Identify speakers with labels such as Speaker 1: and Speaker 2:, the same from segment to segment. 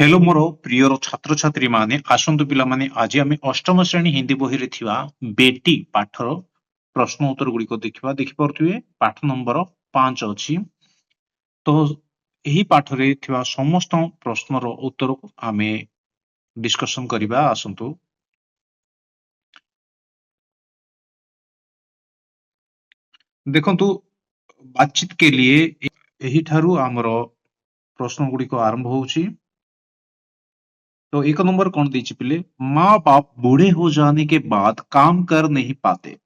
Speaker 1: Hello मोर prior छात्र छात्री माने आसंतु पिला माने आज आम अष्टम श्रेणी हिंदी बही रे थिबा बेटी पाठर प्रश्न उत्तर गुड़िक देखा देखिपे पाठ नंबर 5 अछि। तो यही पाठ रे थिबा समस्त प्रश्नर उत्तर को आमे डिस्कशन करिबा आसंतु। देखंतु बातचीत के लिए यही ठारू आमर प्रश्न गुड़िक आरंभ होउछि। तो एक नंबर कौन दीजिए पिले, माँ बाप बूढ़े हो जाने के बाद काम कर नहीं पाते,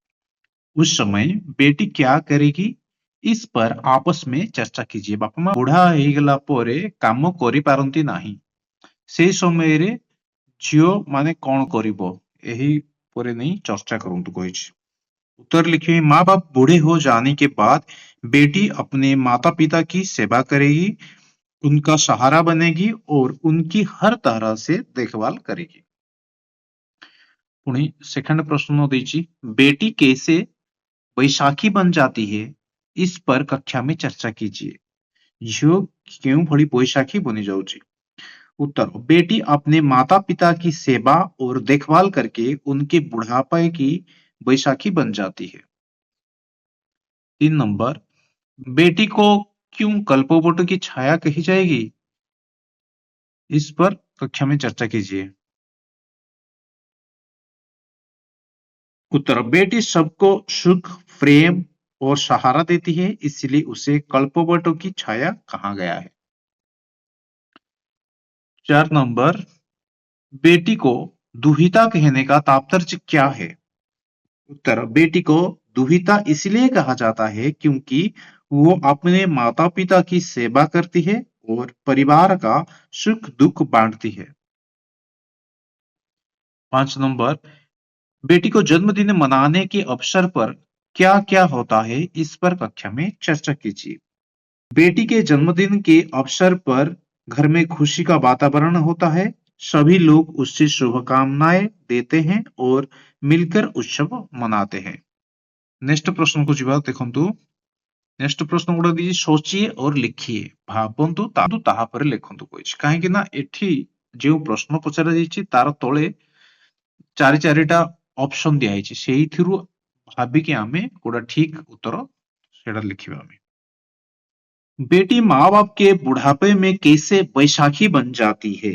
Speaker 1: उस समय बेटी क्या करेगी, इस पर आपस में चर्चा कीजिए। बापा माँ बुढ़ा ହେଇଗଲା ପରେ କାମ କରିପାରନ୍ତି ନାହିଁ, ସେ ସମୟରେ ଝିଅ ମାନେ କଣ କରିବ, ଏହି ପରେ ନେଇ ଚର୍चा କରନ୍ତୁ କହିଛି। उत्तर लिखिए, माँ बाप बूढ़े हो जाने के बाद बेटी अपने माता पिता की सेवा करेगी, उनका सहारा बनेगी और उनकी हर तरह से देखभाल करेगी। पुणी सेकंड प्रश्न दीजिए, बेटी कैसे बैसाखी बन जाती है, इस पर कक्षा में चर्चा कीजिए। झियो क्यों भली बैसाखी बनी जाऊची। उत्तर, बेटी अपने माता पिता की सेवा और देखभाल करके उनके बुढ़ापे की बैसाखी बन जाती है। 3 नंबर, बेटी को क्यों कल्पवट की छाया कही जाएगी, इस पर कक्षा में चर्चा कीजिए। उत्तर, बेटी सबको सुख, प्रेम और सहारा देती है, इसलिए उसे कल्पवटों की छाया कहा गया है। 4 नंबर, बेटी को दुहिता कहने का तात्पर्य क्या है। उत्तर, बेटी को दुहिता इसलिए कहा जाता है क्योंकि वो अपने माता पिता की सेवा करती है और परिवार का सुख दुख बांटती है। 5 नंबर, बेटी को जन्मदिन मनाने के अवसर पर क्या क्या होता है, इस पर कक्षा में चर्चा कीजिए। बेटी के जन्मदिन के अवसर पर घर में खुशी का वातावरण होता है, सभी लोग उससे शुभकामनाएं देते हैं और मिलकर उत्सव मनाते हैं। नेक्स्ट प्रश्न को जीवा देखंतु। नेक्स्ट प्रश्न गुड़ा दी, सोचिए और लिखिए, भाबंतु ताहा पर लिखंतु कहिछि। काहेकि ना एठी जो प्रश्न पचरा जाइछि तार तळे चारि चारिटा ऑप्शन दिया है, सेइथिरु भाबिकी आमे कोडा ठीक उत्तर सेडा लिखिबा आमे। बेटी माँ बाप के बुढ़ापे में कैसे बैसाखी बन जाती है।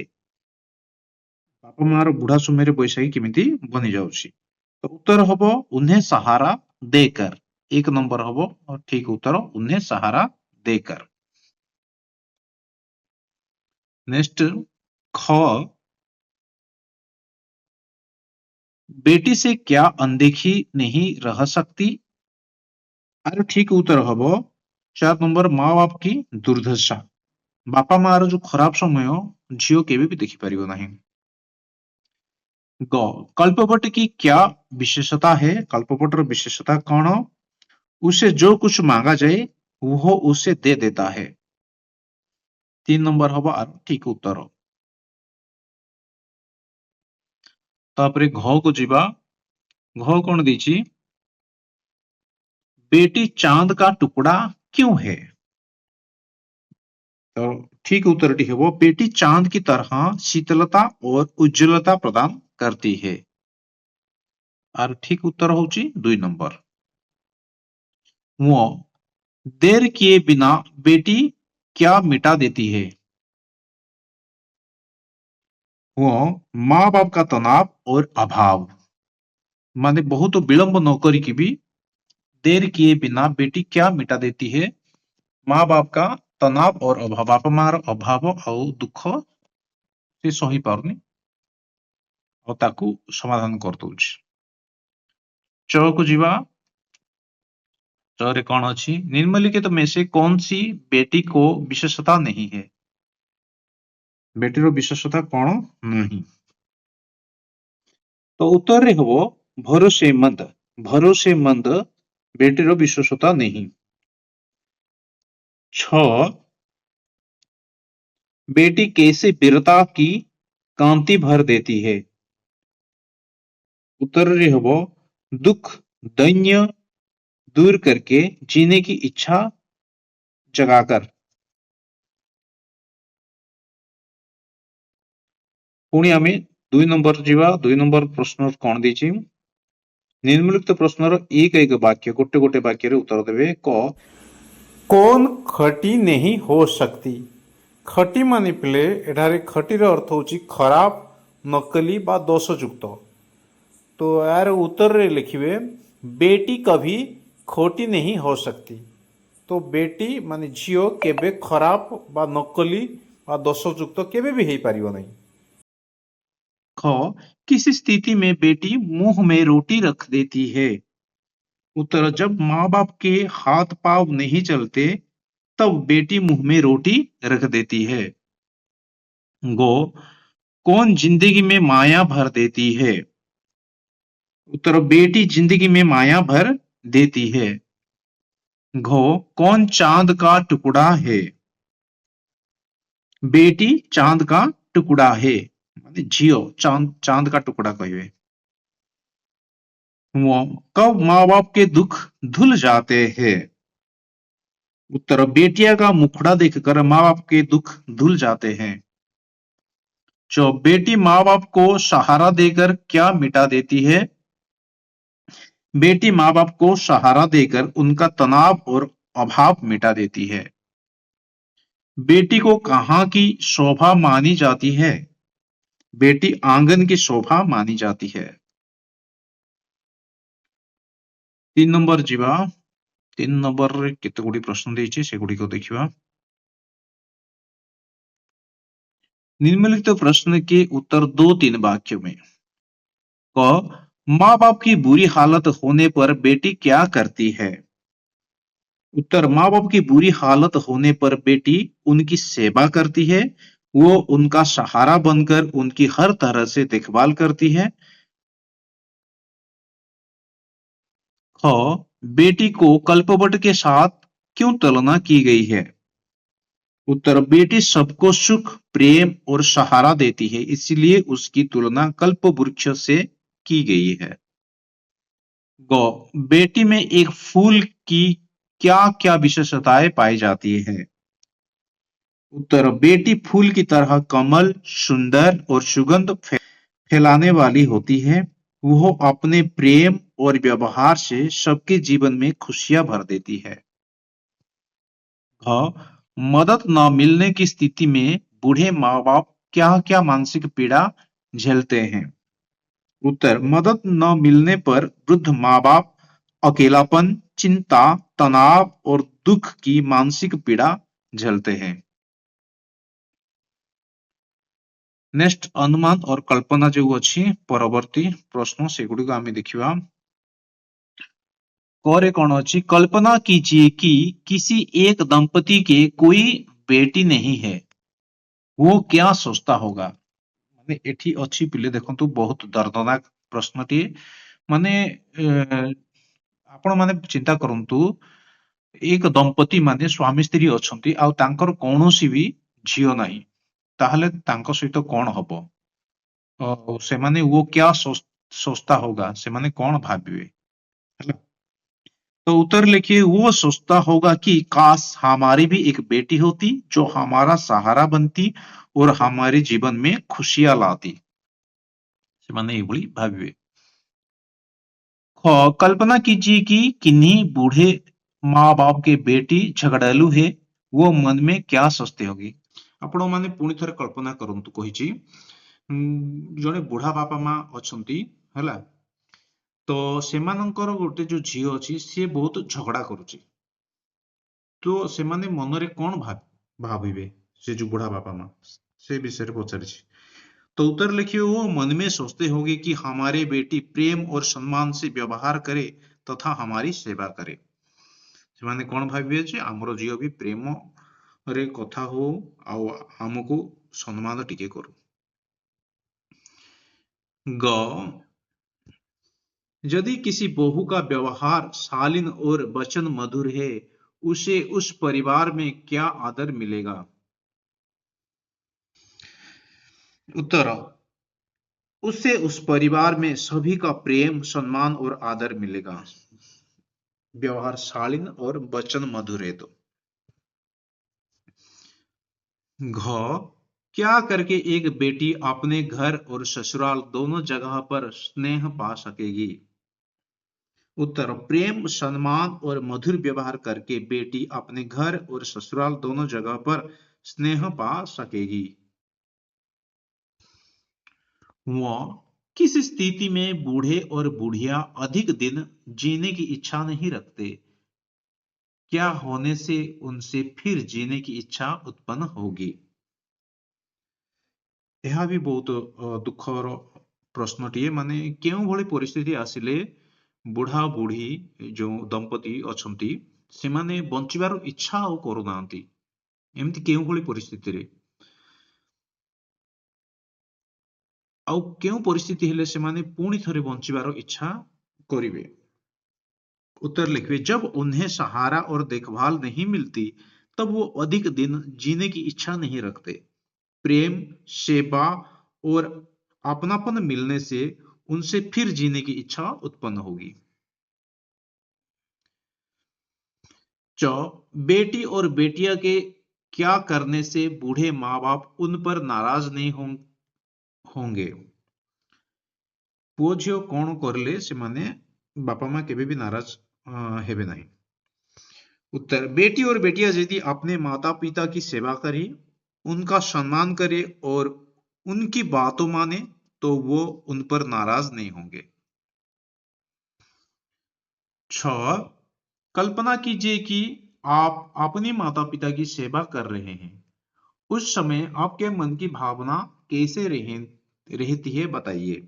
Speaker 1: बापा मार बुढ़ा समय बैसाखी केमिति बनी जाउछि। तो उत्तर हबो उन्हें सहारा देकर। एक नंबर हबो और ठीक उत्तर उन्हें सहारा देकर। नेक्स्ट ख, बेटी से क्या अनदेखी नहीं रह सकती। आर ठीक उत्तर हबो 4 नंबर, माँ बाप की दुर्दशा। बापा मार जो खराब समय झियो केबे भी देखी परिबो नहीं। ग, कल्पवट की क्या विशेषता है। कल्पवटर विशेषता कौन, उसे जो कुछ मांगा जाए वो उसे दे देता है। 3 नंबर हबो आर ठीक उत्तर। तापरे घ को जीवा। घ कौन दीची, बेटी चांद का टुकड़ा क्यों है। तो ठीक उत्तर टी है, बेटी चांद की तरह शीतलता और उज्ज्वलता प्रदान करती है। और ठीक उत्तर होची 2 नंबर। वो देर किए बिना बेटी क्या मिटा देती है। वो माँ बाप का तनाव और अभाव, माने बहुत विलंब नौकरी की भी देर किए बिना बेटी क्या मिटा देती है, माँ बाप का तनाव और अभाव। बापा मार अभाव और दुख से सही पारुनी और ताकू समाधान कर दउछि। च को जीवा। च रे कौन अच्छी, निम्नलिखित में से कौन सी बेटी को विशेषता नहीं है। बेटी रो विशेषता कौन नहीं। तो उत्तर रे हबो भरोसेमंद। भरोसेमंद बेटी रो विशेषता नहीं। 6, बेटी कैसे वीरता की कांति भर देती है। उत्तर रे हबो दुख दैन्य दूर करके जीने की इच्छा जगाकर। पुणी आमे 2 नंबर जीवा 2 नंबर प्रश्न कोन देछि निम्नलिखित प्रश्नर एक एक वाक्य गोटे गोटे वाक्य रे उत्तर देबे क
Speaker 2: कौन खटी नहीं हो सकती। खटी माने पिले एठारे खटीर अर्थ होची खराब, नकली बा दोषयुक्त। तो यार उत्तर रे लिखिबे बेटी कभी खोटी नहीं हो सकती। तो बेटी माने झियो केबे खराब बा नकली बा दोषयुक्त केबे भी हेई पारिबो नहीं।
Speaker 1: ख किस स्थिति में बेटी मुंह में रोटी रख देती है। उत्तर जब माँ बाप के हाथ पांव नहीं चलते तब बेटी मुंह में रोटी रख देती है। गो कौन जिंदगी में माया भर देती है। उत्तर बेटी जिंदगी में माया भर देती है। घो कौन चांद का टुकड़ा है। बेटी चांद का टुकड़ा है माने झियो चांद चांद का टुकड़ा कहिए। वो कब माँ बाप के दुख धुल जाते हैं। उत्तर बेटिया का मुखड़ा देखकर माँ बाप के दुख धुल जाते हैं। जो बेटी माँ बाप को सहारा देकर क्या मिटा देती है। बेटी माँ बाप को सहारा देकर उनका तनाव और अभाव मिटा देती है। बेटी को कहाँ की शोभा मानी जाती है। बेटी आंगन की शोभा मानी जाती है। 3 नंबर जीवा 3 नंबर रे केते गुडी प्रश्न देछि सेगुडी को देखिबा। निम्नलिखित प्रश्न के उत्तर 2-3 वाक्यों में। क माँ बाप की बुरी हालत होने पर बेटी क्या करती है। उत्तर माँ बाप की बुरी हालत होने पर बेटी उनकी सेवा करती है। वो उनका सहारा बनकर उनकी हर तरह से देखभाल करती है। ख बेटी को कल्पवट के साथ क्यों तुलना की गई है। उत्तर बेटी सबको सुख प्रेम और सहारा देती है इसलिए उसकी तुलना कल्प वृक्ष से की गई है। गौ बेटी में एक फूल की क्या क्या विशेषताएं पाई जाती है। उत्तर बेटी फूल की तरह कमल सुंदर और सुगंध फैलाने वाली होती है। वो अपने प्रेम और व्यवहार से सबके जीवन में खुशियां भर देती है। मदद न मिलने की स्थिति में बूढ़े माँ बाप क्या क्या मानसिक पीड़ा झेलते हैं। उत्तर मदद न मिलने पर वृद्ध माँ बाप अकेलापन चिंता तनाव और दुख की मानसिक पीड़ा झेलते हैं। नेक्स्ट अनुमान और कल्पना जो अच्छी परवर्ती प्रश्न सेगुड़ी आम देखा। करे कौन अच्छी कल्पना कीजिए कि किसी एक दंपति के कोई बेटी नहीं है वो क्या सोचता होगा। माने एठी अच्छी पिले देखंतु बहुत दर्दनाक प्रश्नटी माने आपण माने चिंता करंतु एक दंपति माने स्वामी स्त्री अछंती आ तांकर कोनोसी भी झियो नाही ताहले तांको सहित कोन हबो। सेमाने वो क्या सोचता होगा सेमाने कौन भाविवे है। तो उत्तर लिखिए वो सोचता होगा कि काश हमारी भी एक बेटी होती जो हमारा सहारा बनती और हमारे जीवन में खुशियां लाती। सेमाने एभली भाविवे। कल्पना कीजिए कि किन्हीं बूढ़े माँ बाप के बेटी झगड़ालू है वो मन में क्या सोचते होगी। आपण माने पुणी थरे कल्पना करंतु कहिछि जणे बुढ़ा बापा माँ अछंती हैला तो सेमानंकर गोटे जो झियो अछि से बहुत झगड़ा करुछि तो सेमाने मनरे कौन भाविबे से जो बुढ़ा बापा माँ से विषय रे पचारिछि। तो उत्तर लिखिए वो मन में सोचते होंगे कि हमारे बेटी प्रेम और सम्मान से व्यवहार करे तथा हमारी सेवा करे। सेमाने कौन भाविबे जे हमरो झियो भी प्रेम रे कथा हो आ हमको सम्मान टिके करू। ग यदि किसी बहू का व्यवहार शालीन और वचन मधुर है उसे उस परिवार में क्या आदर मिलेगा। उत्तर उससे उस परिवार में सभी का प्रेम सम्मान और आदर मिलेगा। व्यवहार शालीन और वचन मधुर है तो। घ क्या करके एक बेटी अपने घर और ससुराल दोनों जगह पर स्नेह पा सकेगी? उत्तर, प्रेम, सम्मान और मधुर व्यवहार करके बेटी अपने घर और ससुराल दोनों जगह पर स्नेह पा सकेगी। वह किस स्थिति में बूढ़े और बुढ़िया अधिक दिन जीने की इच्छा नहीं रखते? क्या होने से उनसे फिर जीने की इच्छा उत्पन्न होगी? ଏହା ବି ବହୁତ ଦୁଃଖର ପ୍ରଶ୍ନଟିଏ। ମାନେ କେଉଁ ଭଳି ପରିସ୍ଥିତି ଆସିଲେ ବୁଢା ବୁଢୀ ଯୋଉ ଦମ୍ପତି ଅଛନ୍ତି ସେମାନେ ବଞ୍ଚିବାର ଇଚ୍ଛା ଆଉ କରୁନାହାନ୍ତି? ଏମିତି କେଉଁ ଭଳି ପରିସ୍ଥିତିରେ ଆଉ କେଉଁ ପରିସ୍ଥିତି ହେଲେ ସେମାନେ ପୁଣି ଥରେ ବଞ୍ଚିବାର ଇଚ୍ଛା କରିବେ? उत्तर लिखिए, जब उन्हें सहारा और देखभाल नहीं मिलती तब वो अधिक दिन जीने की इच्छा नहीं रखते। प्रेम, सेवा और अपनापन मिलने से उनसे फिर जीने की इच्छा उत्पन्न होगी। च, बेटी और बेटिया के क्या करने से बूढ़े माँ बाप उन पर नाराज नहीं होंगे? पुओ झियो कौन करले से माने बापा माँ केबे भी नाराज हेबे नहीं। उत्तर, बेटी और बेटिया यदि अपने माता पिता की सेवा करे, उनका सम्मान करे और उनकी बातों माने तो वो उन पर नाराज नहीं होंगे। 6, कल्पना कीजिए कि आप अपने माता पिता की सेवा कर रहे हैं। उस समय आपके मन की भावना कैसे रहती है बताइए।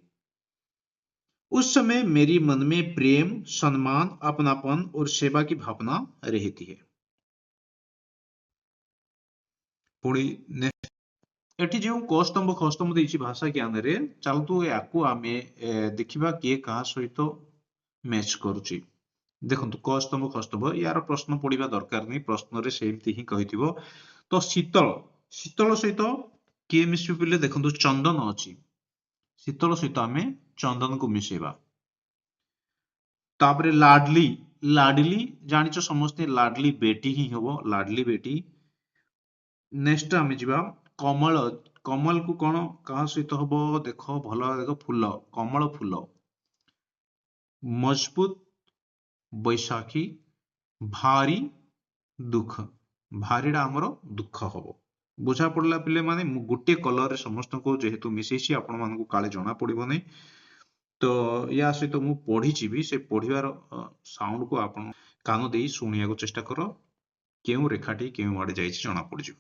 Speaker 1: उस समय मेरी मन में प्रेम, सम्मान, अपनापन और सेवा की भावना रहती है। पुणी एठी जो क स्तंभ ख स्तंभ देछि भाषा ज्ञान रे चालतु याकू आमे देखिबा किए कहा सहित मैच करूछि। देखंतु क स्तंभ ख स्तंभ यार प्रश्न पढ़िबा दरकार नहीं, प्रश्न रे सेमती ही कहिथिबो। तो शीतल शीतल सहित किए मिसु पिले देखंतु चंदन अछि, शीतल सहित आमे चंदन को मिसेबा। तापरे लाडली लाडली जानिच समस्ते लाडली बेटी ही हबो, लाडली बेटी। नेक्स्ट आमे जिबा कमल, कमल को कौन कहा सहित हबो देखो भल देखो फूल, कमल फूल। मजबूत बैशाखी, भारी दुख, भारीटा आमर दुख हबो। बुझा पड़ला पिले माने गोटे कलर रे समस्त को जेहेतु मिसेछि आपण मानकु काले जणा पड़िबो नै। तो या सहित मु पढ़ी भी से पढ़िबार साउंड को आपण कान देई शुणिया को चेष्टा करो, केउ रेखाटी केउ आड़े जाइछि जणा पड़िजो।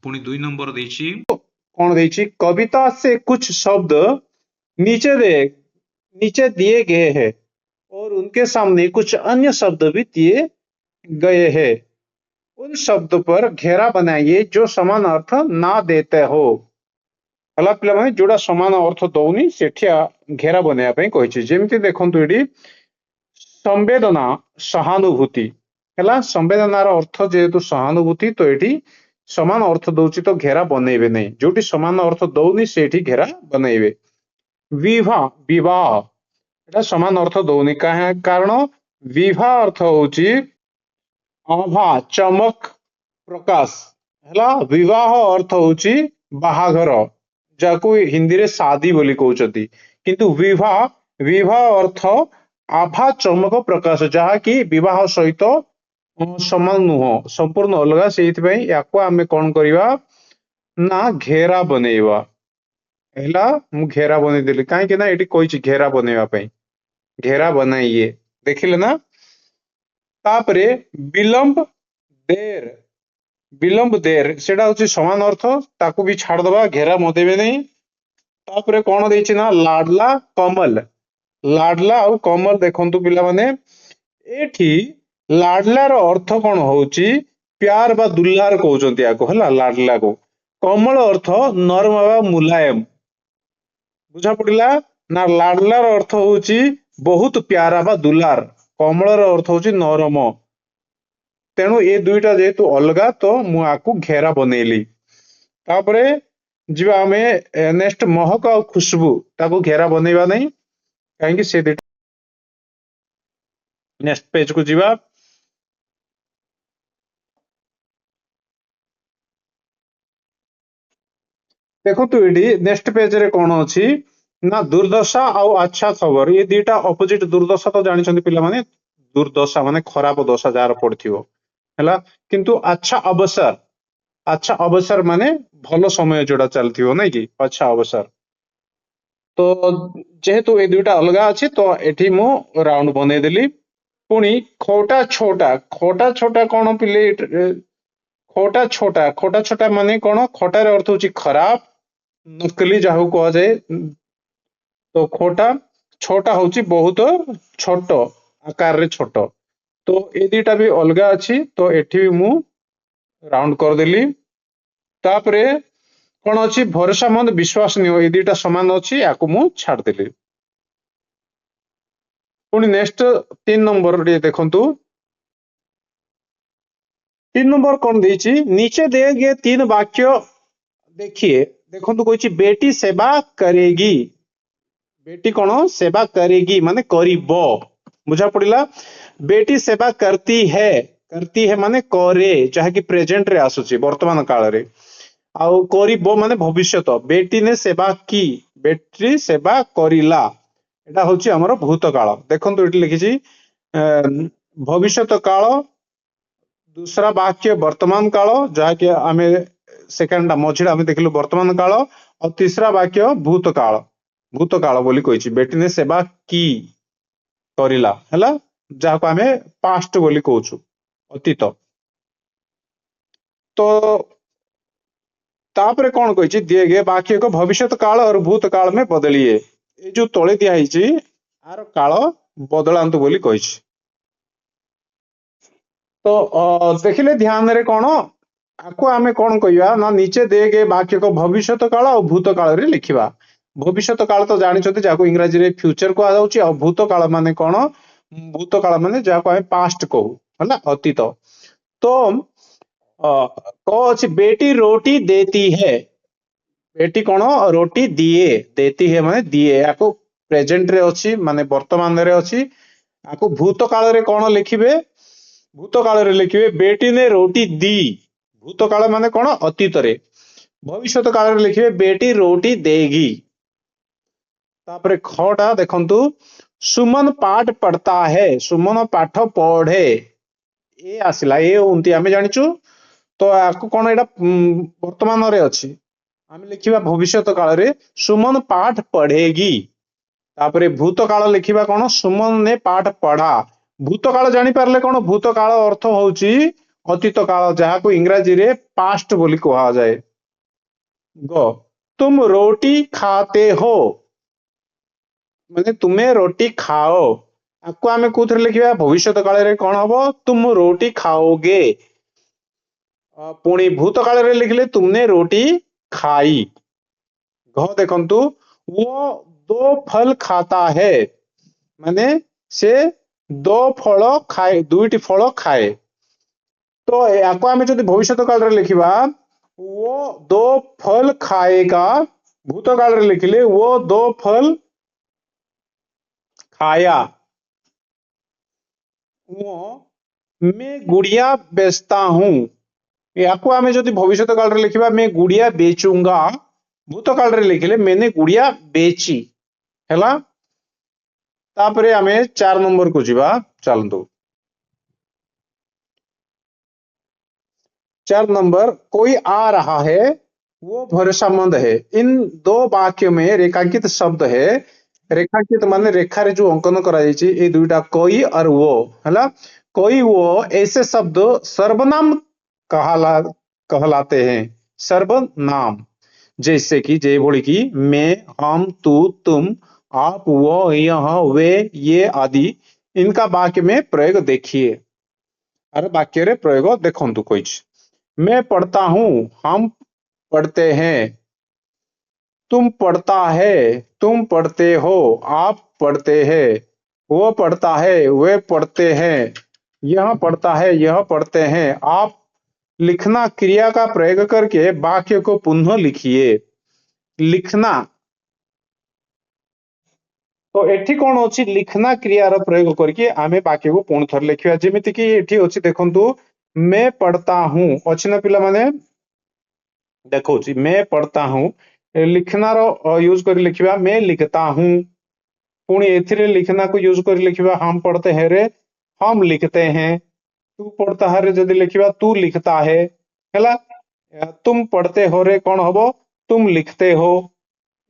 Speaker 1: पुणी 2 नंबर देछि
Speaker 2: कौन देछि, कविता से कुछ शब्द नीचे दे नीचे दिए गए हैं और उनके सामने कुछ अन्य शब्द भी दिए गए हैं। उन शब्द पर घेरा बनाइए जो समान अर्थ ना देते हो। हला पिला माने जोड़ा समान अर्थ दौनी सेठिया घेरा बनाया ପାଇଁ କହିଛି। ଯେମିତି ଦେଖନ୍ତୁ ଏଠି संवेदना, सहानुभूति हला, संवेदनार अर्थ जेहेतु सहानुभूति तो एठी समान अर्थ दउची तो घेरा बनेइबे नहीं, जोटी समान अर्थ दउनी सेठी घेरा बनेइबे। विवाह विवाह एटा समान अर्थ दउनी कारण विवाह अर्थ होची आभा, चमक, प्रकाश हला। विवाह अर्थ होची बाहाघर, जाको हिंदी रे शादी बोली कहउचती, किंतु विवाह विवाह अर्थ आभा, चमक, प्रकाश जहा कि विवाह सहित समान नुह, संपूर्ण अलगा। सेहित पई याको आमे कोन करिवा ना घेरा बनेइबा। हैला मु घेरा बने देली काहे कि ना एटी कोइची घेरा बनेइबा पई, घेरा बनाइए देखिले ना। तापरे विलंब देर, विलंब देर सेटा होची समान अर्थ, ताकू भी छाड़ दबा, घेरा मदेबे नहीं। तापरे कोन देछि ना लाडला कमल, लाडला और कमल देखंतु पिला माने एठी लाडलार अर्थ कोन होची प्यार बा दुलार कहउचंती याको हला लाडला को। कमल अर्थ नरम बा मुलायम, बुझा पड़िला ना। लाडलार अर्थ होची बहुत प्यारा बा दुलार, कमलर अर्थ होची नरम। तेणु ए दुईटा जेहेतु अलगा तो मु आकु घेरा बनेइली। तापरे जिबा आमे नेक्स्ट महक और खुशबू ताकू घेरा बनेइबा नहीं काहेकि से नेक्स्ट पेज को जिबा। देखो एटी नेक्स्ट पेज रे कौन अच्छी ना दुर्दशा आउ अच्छा खबर ये दीटा अपोजिट दुर्दशा तो जानी पिला माने दुर्दशा माने खराब दशा जार पड़थियो हैला किंतु अच्छा अवसर माने भलो समय जोड़ा चलथियो नै कि अच्छा अवसर तो जेहेतु ए दुईटा अलगा अछि तो एठी मु राउंड बने देली पुणी खोटा छोटा कौन पिले खोटा छोटा माने कौन खोटार अर्थ होची खराब नकली जाहु कह जाए तो खोटा छोटा होची बहुत छोट आकार रे छोट तो ए दुईटा भी अलगा अछि तो एठी भी मु राउंड कर देली तापरे कौन अच्छी भरोसा मंद विश्वसनीय ये दुईटा समान अच्छी या मु छाड़ देली पुणी नेक्स्ट 3 नंबर रे देखंतु 3 नंबर कौन देची नीचे दिए गए 3 वाक्य देखिए देखंतु कोइची बेटी सेवा करेगी बेटी कौन सेवा करेगी माने करिबो बुझा पड़िला बेटी सेवा करती है माने करे जहा कि प्रेजेंट रे आसुची वर्तमान काल रे आउ करिबो माने भविष्यत बेटी ने सेवा की बेटी सेवा करिला एटा होची हमर भूतकाल देखंतु एटी लिखिची भविष्यत काल दूसरा वाक्य वर्तमान काल जहा कि आमे सेकंड मझिरा आमे देखलु वर्तमान काल और तीसरा वाक्य भूतकाल बोली कहिची बेटी ने सेवा की करिला हैला जहा को आमे पास्ट बोली कहउछु अतीत तो तापरे कौन कहिची दिए गए वाक्य को भविष्यत काल और भूतकाल में बदलिए ये जो तले दिया हिची आर काल बदलांतु बोली कहिची तो देखिले ध्यान रे कौन आको आमे कौन कहिया ना नीचे दिए गए वाक्य को भविष्यत काल और भूतकाल रे लिखिबा भविष्यत काल तो जानिछथि जाको इंग्रजी रे फ्यूचर को आउची और भूतकाल माने कौन भूतकाल माने जाको आमे पास्ट कहू हला अतीत तो को अछि बेटी रोटी देती है बेटी कौन रोटी दिए देती है माने दिए आको प्रेजेंट रे अछि माने वर्तमान रे अछि आको भूतकाल रे कौन लिखिबे भूतकाल रे लिखिबे बेटी ने रोटी दी भूतकाल माने कौन अतीत रे भविष्यत काल रे लिखिबे बेटी रोटी देगी तापरे खटा देखंतु सुमन पाठ पढ़ता है सुमन पाठ पढ़े ए आसिला ए उंती आमे जानिचु तो आको कौन एटा वर्तमान रे अछि आमे लिखिबा भविष्यत काल रे सुमन पाठ पढ़ेगी तापरे भूतकाल लिखिबा कौन सुमन ने पाठ पढ़ा भूतकाल जानी पारले कौन भूतकाल अर्थ होची अतीत काल जहा को इंग्रजी रे पास्ट बोली कहा जाए गो तुम रोटी खाते हो माने तुम्हें रोटी खाओ आपको आमे कोथरे लिखिबा भविष्यत काल रे कौन हबो तुम रोटी खाओगे पुणी भूतकाल रे लिखले तुमने रोटी खाई घ देखंतु वो 2 फल खाता है माने से 2 फल खाए दुईटी फल खाए तो याको आमे जदि भविष्यत काल रे लिखिबा वो 2 फल खाएगा भूतकाल रे लिखले वो 2 फल खाया वो मैं गुड़िया बेचता हूं याको आमे जदि भविष्यत काल रे लिखिबा मैं गुड़िया बेचूंगा भूतकाल रे लिखले मैंने गुड़िया बेची हैला तापरे आमे 4 नंबर को जिबा चलंतु 4 नंबर कोई आ रहा है वो भरोसामंद है इन 2 वाक्य में रेखांकित शब्द है रेखांकित माने रेखा रे जो अंकन करा जायछि ए दुईटा कोई और वो हैला कोई वो ऐसे शब्द सर्वनाम कहलाते हैं सर्वनाम जैसे कि जय भोली की मैं हम तू तुम आप वो यह वे ये आदि इनका वाक्य में प्रयोग देखिए अरे वाक्य रे प्रयोग देखंतु कोइछ मैं पढ़ता हूं हम पढ़ते हैं तुम पढ़ता है तुम पढ़ते हो आप पढ़ते हैं वो पढ़ता है वे पढ़ते हैं यह पढ़ता है यह पढ़ते हैं आप लिखना क्रिया का प्रयोग करके वाक्य को पुनः लिखिए लिखना तो एठी कौन अछि लिखना क्रिया रो प्रयोग करके आमे वाक्य को पुनः थर लिखिया जेमिति कि एठी अछि देखंतु मैं पढ़ता हूं अछि ना पिला माने देखो जी, मैं पढ़ता हूँ लिखना रो यूज कर लिखिबा मैं लिखता हूँ। पुणी एथिरे लिखना को यूज कर लिखिबा हम पढ़ते हैं रे हम लिखते हैं। तू पढ़ता है रे जदि लिखिबा तू लिखता है हैला। तुम पढ़ते हो रे कौन हबो तुम लिखते हो।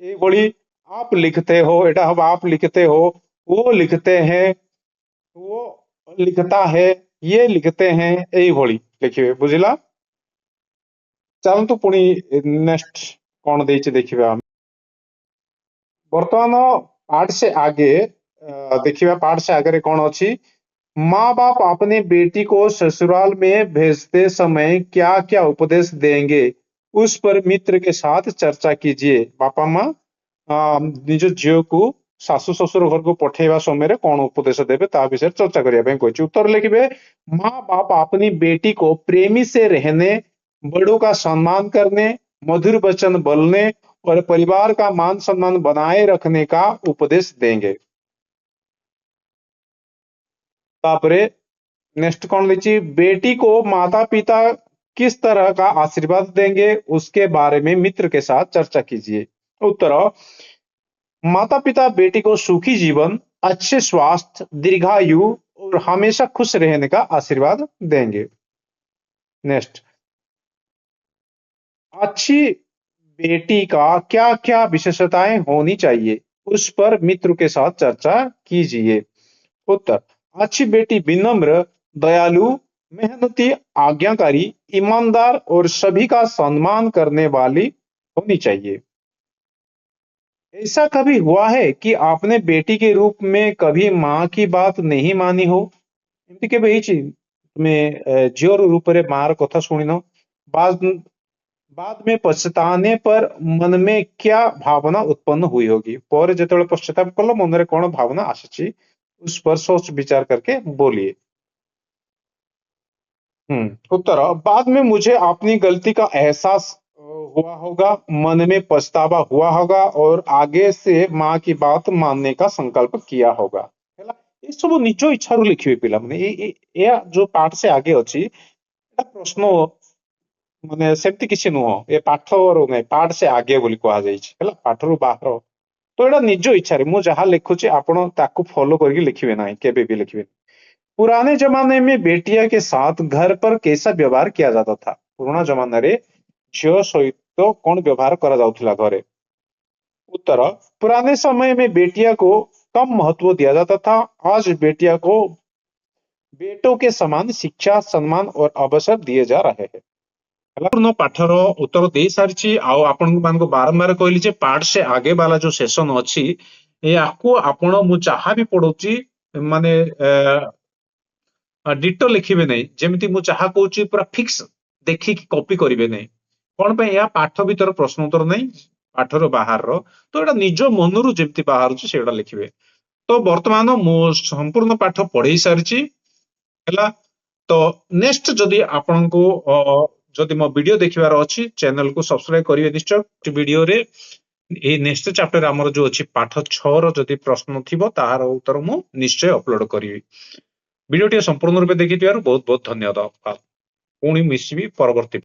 Speaker 2: ये भली आप लिखते हो एटा हब आप लिखते हो। वो लिखते हैं वो लिखता है ये लिखते हैं यही भली लिखिबे बुझिला। चलतु पुणी नेक्स्ट कौन देइछि देखिबा। वर्तमान पाठ से आगे देखिबा पाठ से आगे रे कौन अछि। माँ बाप अपनी बेटी को ससुराल में भेजते समय क्या क्या उपदेश देंगे उस पर मित्र के साथ चर्चा कीजिए। बापा माँ निज झील को शाशु शशुर घर को पठेवा समय कौन उपदेश देवे ता विषय चर्चा करिया ପାଇଁ କହିଛି। उत्तर लिखिबे माँ बाप अपनी बेटी को प्रेमी से रहने बड़ों का सम्मान करने मधुर वचन बोलने और परिवार का मान सम्मान बनाए रखने का उपदेश देंगे। तापरे नेक्स्ट कौन लीची बेटी को माता पिता किस तरह का आशीर्वाद देंगे उसके बारे में मित्र के साथ चर्चा कीजिए। उत्तर माता पिता बेटी को सुखी जीवन अच्छे स्वास्थ्य दीर्घायु और हमेशा खुश रहने का आशीर्वाद देंगे। नेक्स्ट अच्छी बेटी का क्या क्या विशेषताएं होनी चाहिए उस पर मित्र के साथ चर्चा कीजिए। उत्तर अच्छी बेटी विनम्र दयालु मेहनती आज्ञाकारी ईमानदार और सभी का सम्मान करने वाली होनी चाहिए। ऐसा कभी हुआ है कि आपने बेटी के रूप में कभी माँ की बात नहीं मानी हो। एमती केबे ହେଇଛି तुमे झियोर रूप रे मार कथा सुनिनो बाद बाद में पछताने पर मन में क्या भावना उत्पन्न हुई होगी। पर जेतेବେଳେ पश्चाताप कलो मन रे कोन भावना आसीची उस पर सोच विचार करके बोलिए। उत्तर बाद में मुझे अपनी गलती का एहसास हुआ होगा मन में पछतावा हुआ होगा और आगे से माँ की बात मानने का संकल्प किया होगा। ହେଲା ଏ ସବୁ ନିଜ ଇଚ୍ଛାରୁ ଲେଖିବେ ପିଲାମାନେ ଏ जो पाठ से आगे ଅଛି ଏଟା ପ୍ରଶ୍ନ ମାନେ ସେମିତି କିଛି ନୁହଁ ଏ ପାଠରୁ ନାହିଁ ପାଠ से आगे ବୋଲି କୁହାଯାଇଛି ହେଲା ପାଠରୁ ବାହାର। तो ଏଟା ନିଜ ଇଚ୍ଛାରେ ମୁଁ ଯାହା ଲେଖୁଛି ଆପଣ ତାକୁ ଫଲୋ କରିକି ଲେଖିବେ ନାହିଁ କେବେ ବି ଲେଖିବେନି। पुराने जमाने में बेटिया के साथ घर पर कैसा व्यवहार किया जाता था। पुराना जमाना रे झियो सहित कौन व्यवहार करा जाउथिला घरे। उत्तर पुराने समय में बेटिया को कम महत्व दिया जाता था। आज बेटिया को बेटों के समान शिक्षा सम्मान और अवसर दिए जा रहे हैं। पूर्ण पाठर उत्तर दे सारी आपण बारंबार कहली जे पाठ से आगे वाला जो सेशन अच्छी याकू आपण मु जहाँ भी पढ़ुची माने डिटो लिखिबे नहीं जेमिति मु चाहा कहूची पूरा फिक्स देखि कॉपी करिवे नहीं कोन पे या पाठ भीतर प्रश्न उत्तर नहीं पाठर बाहर रो तो एटा निजो मनरु जेमिति बाहरुची सेटा लिखिबे। तो वर्तमान मु संपूर्ण पाठ पढ़ी सारिची हैला। तो नेक्स्ट जदि आपनको जदि मो वीडियो देखिबार अछि चैनल को सब्सक्राइब करिवे निश्चय। वीडियो रे ए नेक्स्ट चैप्टर हमर जो अछि पाठ 6 रो जदि प्रश्न थिबो ताहार उत्तर मु निश्चय अपलोड करिवी। वीडियो टी संपूर्ण रूपे देखिथिबारु बहुत बहुत धन्यवाद। पुणी मिसिबी परवर्ती